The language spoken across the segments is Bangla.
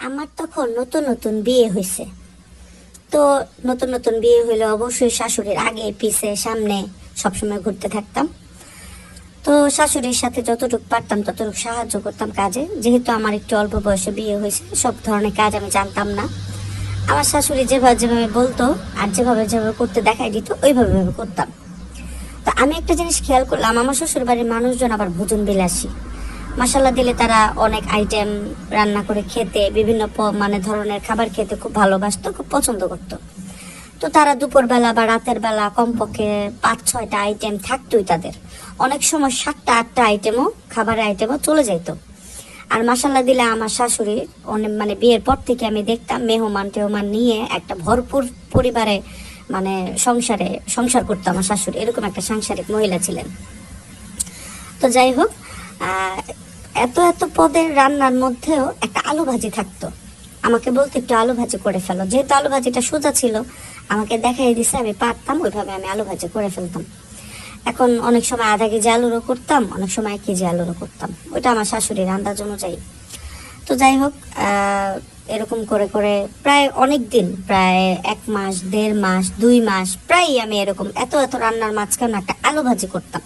আমার তখন নতুন নতুন বিয়ে হয়েছে। তো নতুন নতুন বিয়ে হইলে অবশ্যই শাশুড়ির আগে পিছে সামনে সবসময় ঘুরতে থাকতাম। তো শাশুড়ির সাথে যতটুকু পারতাম ততটুকু সাহায্য করতাম কাজে। যেহেতু আমার একটু অল্প বয়সে বিয়ে হয়েছে, সব ধরনের কাজ আমি জানতাম না। আমার শাশুড়ি যেভাবে যেভাবে বলতো আর যেভাবে যেভাবে করতে দেখাই দিত ওইভাবে করতাম। তো আমি একটা জিনিস খেয়াল করলাম, আমার শ্বশুর বাড়ির মানুষজন আবার ভোজন বিলাসী। মশালা দিলে তারা অনেক আইটেম রান্না করে খেতে, বিভিন্ন মানে ধরনের খাবার খেতে খুব ভালোবাসতো, খুব পছন্দ করতো। তো তারা দুপুরবেলা বা রাতের বেলা কমপক্ষে 5-6টা আইটেম থাকতোই তাদের। অনেক সময় 7টা-8টা আইটেমও, খাবারের আইটেমও চলে যেত। আর মশালা দিলে আমার শাশুড়ি অনেক মানে বিয়ের পর থেকে আমি দেখতাম মেহমান টেহমান নিয়ে একটা ভরপুর পরিবারে মানে সংসার করতো আমার শাশুড়ি। এরকম একটা সাংসারিক মহিলা ছিলেন। তো যাই হোক, এত এত পদের রান্নার মধ্যেও একটা আলু ভাজি থাকতো। আমাকে বলতো একটু আলু ভাজি করে ফেলো। যেহেতু আলু ভাজিটা সোজা ছিল, আমাকে দেখাই দিছে, আমি পারতাম, ওইভাবে আমি আলু ভাজি করে ফেলতাম। এখন অনেক সময় আধা কেজি আলুরও করতাম, অনেক সময় 1 কেজি আলুরও করতাম, ওইটা আমার শাশুড়ির আন্দাজ অনুযায়ী। তো যাই হোক, এরকম করে করে প্রায় অনেক দিন, প্রায় 1 মাস, 1.5 মাস, 2 মাস প্রায় আমি এরকম এত এত রান্নার মাঝখানে একটা আলু ভাজি করতাম।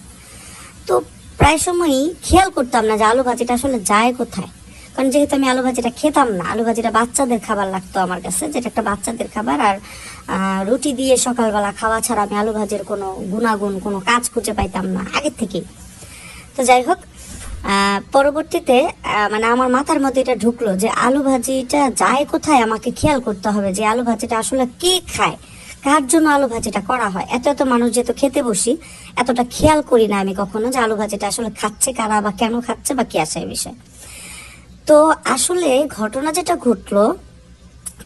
তো প্রায় সময়ই খেয়াল করতাম না যে আলু ভাজিটা আসলে যায় কোথায়। কারণ যেহেতু আমি আলু ভাজিটা খেতাম না, আলু ভাজিটা বাচ্চাদের খাবার লাগতো আমার কাছে, যেটা একটা বাচ্চাদের খাবার। আর রুটি দিয়ে সকালবেলা খাওয়া ছাড়া আমি আলু ভাজির কোনো গুণাগুণ, কোনো কাজ খুঁজে পাইতাম না আগের থেকেই। তো যাই হোক, পরবর্তীতে মানে আমার মাথার মধ্যে এটা ঢুকলো যে আলু ভাজিটা যায় কোথায়, আমাকে খেয়াল করতে হবে যে আলু ভাজিটা আসলে কে খায়, কার জন্য আলু ভাজিটা করা হয়। এত এত মানুষ যেহেতু খেতে বসি, এতটা খেয়াল করি না আমি কখনো যে আলু ভাজিটা আসলে খাচ্ছে কারা, বা কেন খাচ্ছে, বা কি আসে এই বিষয়ে। তো আসলে ঘটনা যেটা ঘটলো,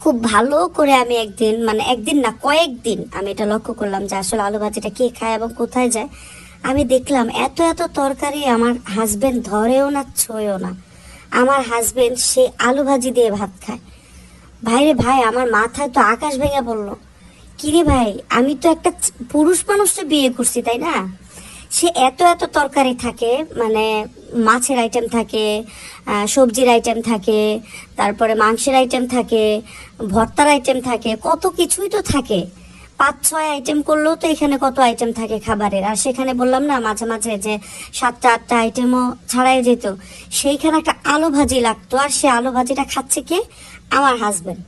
খুব ভালো করে আমি একদিন, মানে একদিন না কয়েকদিন আমি এটা লক্ষ্য করলাম যে আসলে আলু ভাজিটা কে খায় এবং কোথায় যায়। আমি দেখলাম এত এত তরকারি আমার হাজবেন্ড ধরেও না, ছোঁয়েও না। আমার হাজবেন্ড সে আলু ভাজি দিয়ে ভাত খায়। ভাইরে ভাই, আমার মাথায় তো আকাশ ভেঙে পড়লো। কিরে ভাই, আমি তো একটা পুরুষ মানুষকে বিয়ে করছি, তাই না? সে এত এত তরকারি থাকে, মানে মাছের আইটেম থাকে, সবজির আইটেম থাকে, তারপরে মাংসের আইটেম থাকে, ভর্তার আইটেম থাকে, কত কিছুই তো থাকে। 5-6 আইটেম করলেও তো এখানে কত আইটেম থাকে খাবারের। আর সেখানে বললাম না মাঝে মাঝে যে 7টা-8টা আইটেমও ছাড়াই যেত। সেইখানে একটা আলু ভাজি লাগতো, আর সে আলু ভাজিটা খাচ্ছে কে? আমার হাজবেন্ড।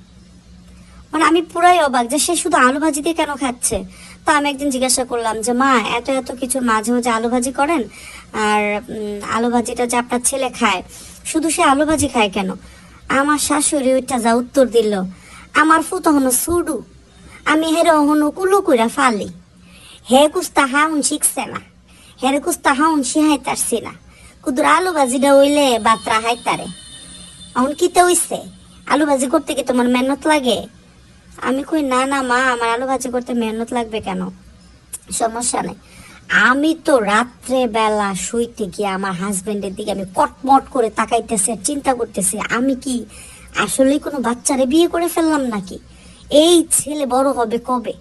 মানে আমি পুরাই অবাক যে সে শুধু আলু ভাজি দিয়ে কেন খাচ্ছে। তো আমি একদিন জিজ্ঞাসা করলাম যে মা, এত এত কিছুর মাঝেও যে আলু ভাজি করেন, আর আলু ভাজিটা যে আপনার ছেলে খায়, শুধু সে আলু ভাজি খায় কেন? আমার শাশুড়ি ওইটা যা উত্তর দিল, আমার ফুতো হনো সুডু, আমি হেরে হনো কুলু কইরা ফালি। হে কুস্তা হাউন শিখছে না, হেরে কুস্তা হাউন শিহাইতারছি না, কুদুর আলু ভাজিটা হইলে বাত্রা হাইতারে। এখন কিতে হইছে? আলু ভাজি করতে কি তোমার মেহনত লাগে? আমি কই না না মা, আমার আলু ভাজি করতে মেহনত লাগবে কেন? সমস্যা নেই। আমি তো রাত্রে বেলা শুইতে গিয়ে আমার হাজবেন্ডের দিকে আমি কটমট করে তাকাইতেছি আর চিন্তা করতেছি, আমি কি আসলেই কোনো বাচ্চারে বিয়ে করে ফেললাম নাকি? এই ছেলে বড় হবে কবে?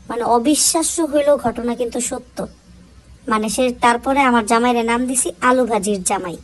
মানে অবিশ্বাস্য হইল ঘটনা, কিন্তু সত্য। মানে সে তারপরে আমার জামাইয়ের নাম দিছি আলু ভাজির জামাই।